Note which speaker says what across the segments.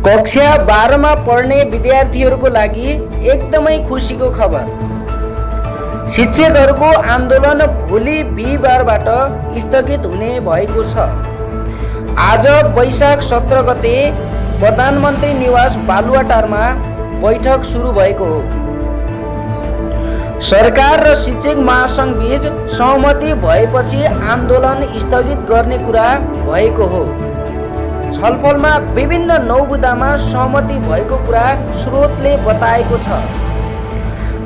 Speaker 1: कक्षा 12 मा पढ्ने विद्यार्थीहरूको लागि एकदमै खुसीको खबर। शिक्षकहरूको आन्दोलन भोलि बिहिबारबाट स्थगित हुने भएको छ। आज वैशाख 17 गते प्रधानमन्त्री निवास बालुवाटारमा बैठक सुरु भएको हो। सरकार र शिक्षक महासंघ बीच सहमति भएपछि आन्दोलन स्थगित गर्ने कुरा भएको हो। छलफलमा विभिन्न 9 बुँदामा सहमति भएको कुरा स्रोतले बताएको छ।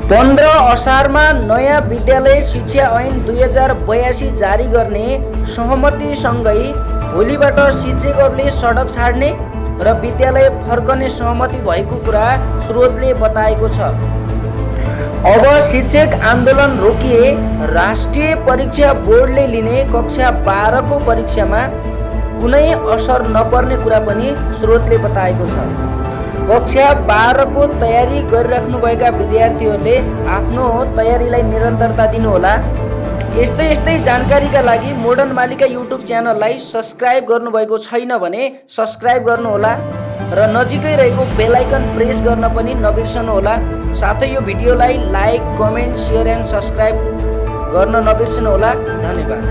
Speaker 1: 15 असारमा नयाँ विद्यालय शिक्षा ऐन 2082 जारी गर्ने सहमतिसँगै भोलिबाट शिक्षकहरूले सडक छाड्ने र विद्यालय फर्कने सहमति भएको कुरा स्रोतले बताएको छ। अब शिक्षक आन्दोलन रोकिए राष्ट्रिय परीक्षा बोर्डले लिने कक्षा 12 को परीक्षामा कुनै असर नपर्ने कुरा पनि स्रोतले बताएको छ। कक्षा 12 को तयारी गरिराख्नुभएका विद्यार्थीहरूले आफ्नो तयारीलाई निरन्तरता दिनुहोला। यस्तै जानकारीका लागि मोडर्न मालिका युट्युब च्यानललाई सब्स्क्राइब गर्नुभएको छैन भने सब्स्क्राइब गर्नुहोला र नजिकै रहेको बेल आइकन प्रेस गर्न पनि नबिर्सनुहोला। साथै यो भिडियोलाई like, comment, share and subscribe गर्न नबिर्सनुहोला। धन्यवाद।